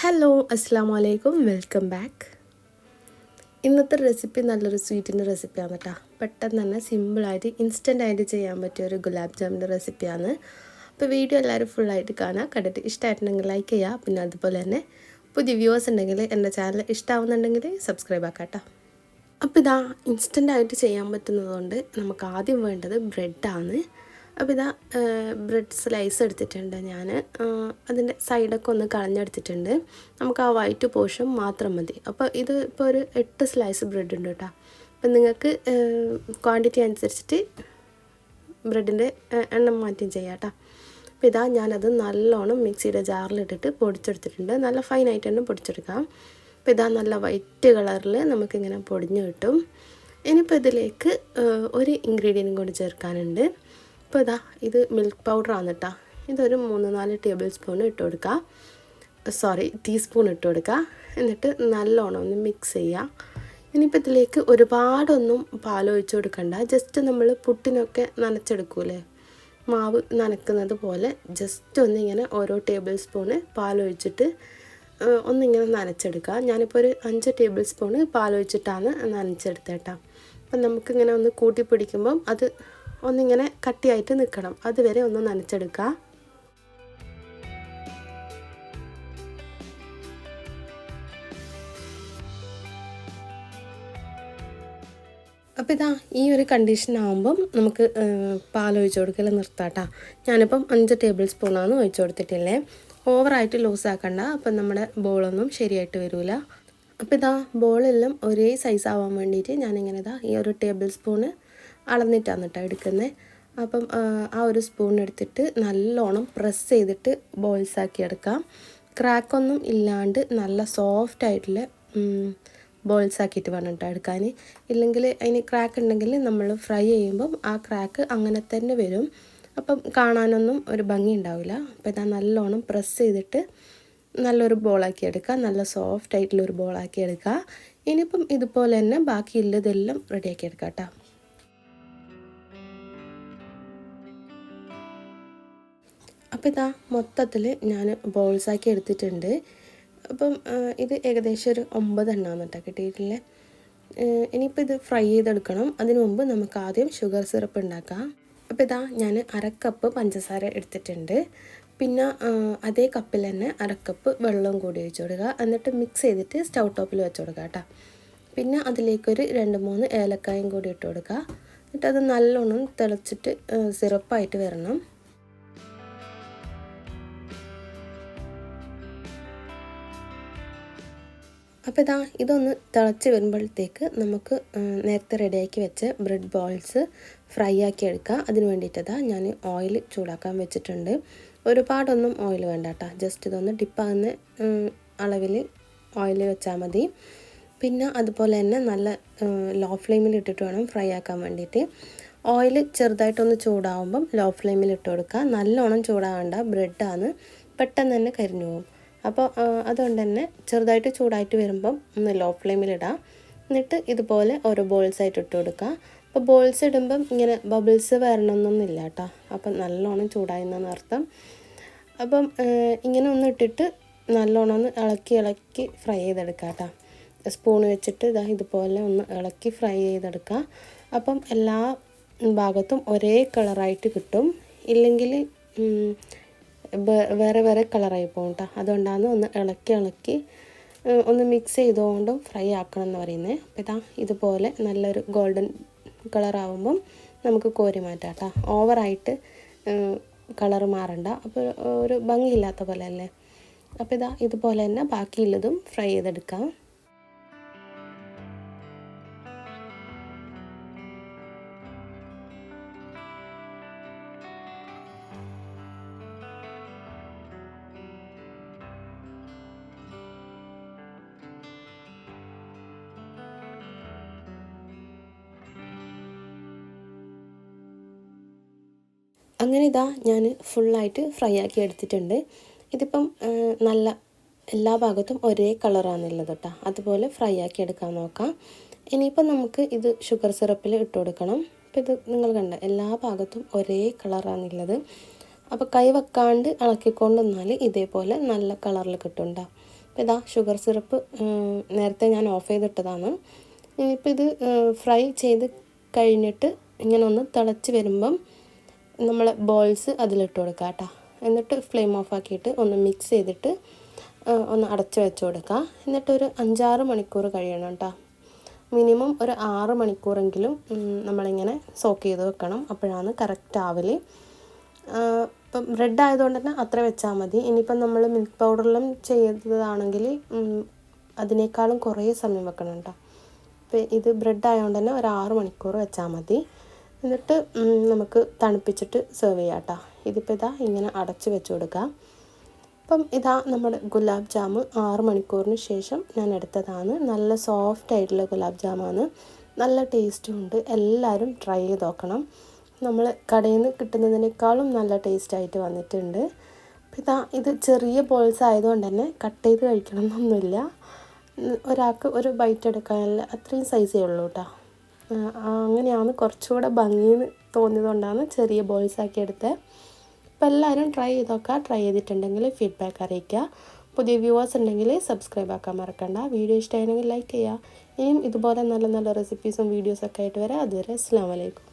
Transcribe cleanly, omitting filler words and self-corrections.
Hello അസ്സാമു അലൈക്കും welcome back. ഇന്നത്തെ recipe നല്ലൊരു സ്വീറ്റിൻ്റെ റെസിപ്പിയാണ് കേട്ടോ. പെട്ടെന്ന് തന്നെ സിമ്പിളായിട്ട് ഇൻസ്റ്റൻ്റായിട്ട് ചെയ്യാൻ പറ്റിയ ഒരു ഗുലാബ് ജാമിൻ്റെ റെസിപ്പിയാണ്. അപ്പോൾ വീഡിയോ എല്ലാവരും ഫുള്ളായിട്ട് കാണുക. കണ്ടിട്ട് ഇഷ്ടമായിട്ടുണ്ടെങ്കിൽ ലൈക്ക് ചെയ്യുക. പിന്നെ അതുപോലെ തന്നെ പുതിയ വ്യൂവേഴ്സ് ഉണ്ടെങ്കിൽ എൻ്റെ ചാനൽ ഇഷ്ടമാവുന്നുണ്ടെങ്കിൽ സബ്സ്ക്രൈബ് ആക്കാം കേട്ടോ. അപ്പോൾ ഇതാ ഇൻസ്റ്റൻ്റായിട്ട് ചെയ്യാൻ പറ്റുന്നതുകൊണ്ട് നമുക്ക് ആദ്യം വേണ്ടത് ബ്രെഡാണ്. അപ്പോൾ ഇതാ ബ്രെഡ് സ്ലൈസ് എടുത്തിട്ടുണ്ട് ഞാൻ. അതിൻ്റെ സൈഡൊക്കെ ഒന്ന് കളഞ്ഞെടുത്തിട്ടുണ്ട്. നമുക്ക് ആ വൈറ്റ് പോർഷൻ മാത്രം മതി. അപ്പോൾ ഇത് ഇപ്പോൾ ഒരു 8 സ്ലൈസ് ബ്രെഡ് ഉണ്ട് കേട്ടോ. അപ്പം നിങ്ങൾക്ക് ക്വാണ്ടിറ്റി അനുസരിച്ചിട്ട് ബ്രെഡിൻ്റെ എണ്ണം മാറ്റം ചെയ്യാം കേട്ടോ. അപ്പോൾ ഇതാ ഞാനത് നല്ലോണം മിക്സിയുടെ ജാറിലിട്ടിട്ട് പൊടിച്ചെടുത്തിട്ടുണ്ട്. നല്ല ഫൈനായിട്ട് തന്നെ പൊടിച്ചെടുക്കാം. അപ്പോൾ ഇതാ നല്ല വൈറ്റ് കളറിൽ നമുക്കിങ്ങനെ പൊടിഞ്ഞ് കിട്ടും. ഇനിയിപ്പോൾ ഇതിലേക്ക് ഒരു ഇൻഗ്രീഡിയൻറ്റും കൂടി ചേർക്കാനുണ്ട്. അപ്പോൾ ഇതാ ഇത് മിൽക്ക് പൗഡറാണ് കേട്ടോ. ഇതൊരു 3-4 ടേബിൾ സ്പൂൺ ഇട്ട് കൊടുക്കുക. ടീസ്പൂൺ ഇട്ട് കൊടുക്കുക. എന്നിട്ട് നല്ലോണം ഒന്ന് മിക്സ് ചെയ്യുക. ഇനിയിപ്പോൾ ഇതിലേക്ക് ഒരുപാടൊന്നും പാലൊഴിച്ച് കൊടുക്കണ്ട. ജസ്റ്റ് നമ്മൾ പുട്ടിനൊക്കെ നനച്ചെടുക്കൂലേ, മാവ് നനക്കുന്നത് പോലെ ജസ്റ്റ് ഒന്നിങ്ങനെ ഓരോ ടേബിൾ സ്പൂണ് പാലൊഴിച്ചിട്ട് ഒന്നിങ്ങനെ നനച്ചെടുക്കുക. ഞാനിപ്പോൾ ഒരു 5 ടേബിൾ സ്പൂണ് പാലൊഴിച്ചിട്ടാണ് നനച്ചെടുത്തത് കേട്ടോ. അപ്പം നമുക്കിങ്ങനെ ഒന്ന് കൂട്ടി പിടിക്കുമ്പം അത് ഒന്നിങ്ങനെ കട്ടിയായിട്ട് നിൽക്കണം. അതുവരെ ഒന്ന് നനച്ചെടുക്കുക. അപ്പോൾ ഇതാ ഈ ഒരു കണ്ടീഷൻ ആകുമ്പം നമുക്ക് പാലൊഴിച്ച് കൊടുക്കൽ നിർത്താം കേട്ടോ. ഞാനിപ്പം 5 ടേബിൾ സ്പൂണാണ് ഒഴിച്ച് കൊടുത്തിട്ടില്ലേ. ഓവറായിട്ട് ലൂസ് ആക്കണ്ട. അപ്പം നമ്മുടെ ബോളൊന്നും ശരിയായിട്ട് വരില്ല. അപ്പോൾ ഇതാ ബോളെല്ലാം ഒരേ സൈസ് ആവാൻ വേണ്ടിയിട്ട് ഞാനിങ്ങനെ ഇതാ ഈ ഒരു ടേബിൾ സ്പൂണ് അളന്നിട്ടാണ് കേട്ടോ എടുക്കുന്നത്. അപ്പം ആ ഒരു സ്പൂൺ എടുത്തിട്ട് നല്ലോണം പ്രസ് ചെയ്തിട്ട് ബോൾസ് ആക്കി എടുക്കാം. ക്രാക്കൊന്നും ഇല്ലാണ്ട് നല്ല സോഫ്റ്റ് ആയിട്ടുള്ള ബോൾസ് ആക്കിയിട്ട് വേണം കേട്ടോ എടുക്കാൻ. ഇല്ലെങ്കിൽ അതിന് ക്രാക്ക് ഉണ്ടെങ്കിൽ നമ്മൾ ഫ്രൈ ചെയ്യുമ്പം ആ ക്രാക്ക് അങ്ങനെ തന്നെ വരും. അപ്പം കാണാനൊന്നും ഒരു ഭംഗി ഉണ്ടാവില്ല. അപ്പോൾ ഇതാ നല്ലോണം പ്രസ് ചെയ്തിട്ട് നല്ലൊരു ബോളാക്കി എടുക്കുക. നല്ല സോഫ്റ്റ് ആയിട്ടുള്ളൊരു ബോളാക്കി എടുക്കുക. ഇനിയിപ്പം ഇതുപോലെ തന്നെ ബാക്കിയുള്ളതെല്ലാം റെഡിയാക്കി എടുക്കാം കേട്ടോ. അപ്പോൾ ഇതാ മൊത്തത്തിൽ ഞാൻ ബോൾസാക്കി എടുത്തിട്ടുണ്ട്. അപ്പം ഇത് ഏകദേശം ഒരു 9 എണ്ണമാണ് കേട്ടോ കിട്ടിയിട്ടില്ലേ. ഇനിയിപ്പോൾ ഇത് ഫ്രൈ ചെയ്തെടുക്കണം. അതിനു മുമ്പ് നമുക്ക് ആദ്യം ഷുഗർ സിറപ്പ് ഉണ്ടാക്കാം. അപ്പോൾ ഇതാ ഞാൻ 1/2 കപ്പ് പഞ്ചസാര എടുത്തിട്ടുണ്ട്. പിന്നെ അതേ കപ്പിൽ തന്നെ 1/2 കപ്പ് വെള്ളം കൂടി ഒഴിച്ച് കൊടുക്കുക. എന്നിട്ട് മിക്സ് ചെയ്തിട്ട് സ്റ്റൗ ടോപ്പിൽ വെച്ച് കൊടുക്കുക കേട്ടോ. പിന്നെ അതിലേക്കൊരു 2-3 ഏലക്കായും കൂടി ഇട്ട് കൊടുക്കുക. എന്നിട്ട് അത് നല്ലോണം തിളച്ചിട്ട് സിറപ്പായിട്ട് വരണം. അപ്പോൾ ഇതാ ഇതൊന്ന് തിളച്ച് വരുമ്പോഴത്തേക്ക് നമുക്ക് നേരത്തെ റെഡിയാക്കി വെച്ച ബ്രെഡ് ബോൾസ് ഫ്രൈ ആക്കി എടുക്കുക. അതിന് വേണ്ടിയിട്ടതാ ഞാൻ ഓയിൽ ചൂടാക്കാൻ വെച്ചിട്ടുണ്ട്. ഒരുപാടൊന്നും ഓയിൽ വേണ്ട കേട്ടോ. ജസ്റ്റ് ഇതൊന്ന് ഡിപ്പാകുന്ന അളവിൽ ഓയിൽ വെച്ചാൽ മതി. പിന്നെ അതുപോലെ തന്നെ നല്ല ലോ ഫ്ലെയിമിൽ ഇട്ടിട്ട് വേണം ഫ്രൈ ആക്കാൻ വേണ്ടിയിട്ട്. ഓയിൽ ചെറുതായിട്ടൊന്ന് ചൂടാവുമ്പം ലോ ഫ്ലെയിമിൽ ഇട്ട് കൊടുക്കുക. നല്ലോണം ചൂടാവേണ്ട, ബ്രെഡാണ്, പെട്ടെന്ന് തന്നെ കരിഞ്ഞു പോകും. അപ്പോൾ അതുകൊണ്ട് തന്നെ ചെറുതായിട്ട് ചൂടായിട്ട് വരുമ്പം ഒന്ന് ലോ ഫ്ലെയിമിലിടാം. എന്നിട്ട് ഇതുപോലെ ഓരോ ബോൾസായിട്ട് ഇട്ട് കൊടുക്കുക. അപ്പോൾ ബോൾസ് ഇടുമ്പം ഇങ്ങനെ ബബിൾസ് വരണമെന്നൊന്നുമില്ല കേട്ടോ. അപ്പം നല്ലോണം ചൂടായി എന്നാണ് അർത്ഥം. അപ്പം ഇങ്ങനെ ഒന്ന് ഇട്ടിട്ട് നല്ലോണം ഒന്ന് ഇളക്കി ഫ്രൈ ചെയ്തെടുക്കുക കേട്ടോ. സ്പൂൺ വെച്ചിട്ട് ഇതുപോലെ ഒന്ന് ഇളക്കി ഫ്രൈ ചെയ്തെടുക്കുക. അപ്പം എല്ലാ ഭാഗത്തും ഒരേ കളറായിട്ട് കിട്ടും. ഇല്ലെങ്കിൽ വേറെ വേറെ കളറായി പോകും കേട്ടോ. അതുകൊണ്ടാണ് ഒന്ന് ഇളക്കി ഒന്ന് മിക്സ് ചെയ്തുകൊണ്ടും ഫ്രൈ ആക്കണം എന്ന് പറയുന്നത്. അപ്പോൾ ഇതാ ഇതുപോലെ നല്ലൊരു ഗോൾഡൻ കളറാവുമ്പം നമുക്ക് കോരി മാറ്റാം കേട്ടോ. ഓവറായിട്ട് കളറ് മാറണ്ട. അപ്പോൾ ഒരു ഭംഗിയില്ലാത്ത പോലെ അല്ലേ. അപ്പോൾ ഇതാ ഇതുപോലെ തന്നെ ബാക്കിയുള്ളതും ഫ്രൈ ചെയ്തെടുക്കാം. അങ്ങനെ ഇതാ ഞാൻ ഫുള്ളായിട്ട് ഫ്രൈ ആക്കി എടുത്തിട്ടുണ്ട്. ഇതിപ്പം നല്ല എല്ലാ ഭാഗത്തും ഒരേ കളറാണുള്ളത് കേട്ടോ. അതുപോലെ ഫ്രൈ ആക്കി എടുക്കാൻ നോക്കാം. ഇനിയിപ്പം നമുക്ക് ഇത് ഷുഗർ സിറപ്പിൽ ഇട്ട് കൊടുക്കണം. അപ്പോൾ ഇത് നിങ്ങൾ കണ്ട എല്ലാ ഭാഗത്തും ഒരേ കളറാണുള്ളത്. അപ്പോൾ കൈ വെക്കാണ്ട് ഇളക്കിക്കൊണ്ട് നിന്നാൽ ഇതേപോലെ നല്ല കളറിൽ കിട്ടും. അപ്പോൾ ഇതാ ഷുഗർ സിറപ്പ് നേരത്തെ ഞാൻ ഓഫ് ചെയ്തിട്ടതാണ്. ഇനിയിപ്പോൾ ഇത് ഫ്രൈ ചെയ്ത് കഴിഞ്ഞിട്ട് ഇങ്ങനെ ഒന്ന് തിളച്ച് വരുമ്പം നമ്മൾ ബോൾസ് അതിലിട്ട് കൊടുക്കുക കേട്ടോ. എന്നിട്ട് ഫ്ലെയിം ഓഫ് ആക്കിയിട്ട് ഒന്ന് മിക്സ് ചെയ്തിട്ട് ഒന്ന് അടച്ച് വെച്ച് കൊടുക്കുക. എന്നിട്ടൊരു 5-6 മണിക്കൂർ കഴിയണം കേട്ടോ. മിനിമം ഒരു 6 മണിക്കൂറെങ്കിലും നമ്മളിങ്ങനെ സോക്ക് ചെയ്ത് വെക്കണം. അപ്പോഴാണ് കറക്റ്റ് ആവല്. ഇപ്പം ബ്രെഡ് ആയതുകൊണ്ട് തന്നെ അത്ര വെച്ചാൽ മതി. ഇനിയിപ്പം നമ്മൾ മിൽക്ക് പൗഡറിലും ചെയ്തതാണെങ്കിൽ അതിനേക്കാളും കുറേ സമയം വെക്കണം കേട്ടോ. അപ്പോൾ ഇത് ബ്രെഡ് ആയതുകൊണ്ട് തന്നെ ഒരു 6 മണിക്കൂർ വെച്ചാൽ മതി. എന്നിട്ട് നമുക്ക് തണുപ്പിച്ചിട്ട് സെർവ് ചെയ്യാം കേട്ടോ. ഇതിപ്പോൾ ഇതാ ഇങ്ങനെ അടച്ച് വെച്ച് കൊടുക്കുക. അപ്പം ഇതാ നമ്മുടെ ഗുലാബ് ജാമ് 6 മണിക്കൂറിന് ശേഷം ഞാൻ എടുത്തതാണ്. നല്ല സോഫ്റ്റ് ആയിട്ടുള്ള ഗുലാബ് ജാമാണ്, നല്ല ടേസ്റ്റും ഉണ്ട്. എല്ലാവരും ട്രൈ ചെയ്ത് നോക്കണം. നമ്മൾ കടയിൽ നിന്ന് കിട്ടുന്നതിനേക്കാളും നല്ല ടേസ്റ്റായിട്ട് വന്നിട്ടുണ്ട്. അപ്പം ഇത് ചെറിയ ബോൾസ് ആയതുകൊണ്ട് തന്നെ കട്ട് ചെയ്ത് കഴിക്കണം എന്നൊന്നുമില്ല. ഒരാൾക്ക് ഒരു ബൈറ്റ് എടുക്കാനുള്ള അത്രയും സൈസേ ഉള്ളൂ കേട്ടോ. അങ്ങനെയാണ് കുറച്ചുകൂടെ ഭംഗിയെന്ന് തോന്നിയതുകൊണ്ടാണ് ചെറിയ ബോൾസ് ആക്കി എടുത്തത്. അപ്പോൾ എല്ലാവരും ട്രൈ ചെയ്ത് നോക്കുക. ട്രൈ ചെയ്തിട്ടുണ്ടെങ്കിൽ ഫീഡ്ബാക്ക് അറിയിക്കുക. പുതിയ വ്യൂവേഴ്സ് ഉണ്ടെങ്കിൽ സബ്സ്ക്രൈബ് ആക്കാൻ മറക്കണ്ട. വീഡിയോ ഇഷ്ടമായെങ്കിൽ ലൈക്ക് ചെയ്യുക. ഇനിയും ഇതുപോലെ നല്ല നല്ല റെസിപ്പീസും വീഡിയോസൊക്കെ ആയിട്ട് വരാം. അതുവരെ അസ്സലാമു അലൈക്കും.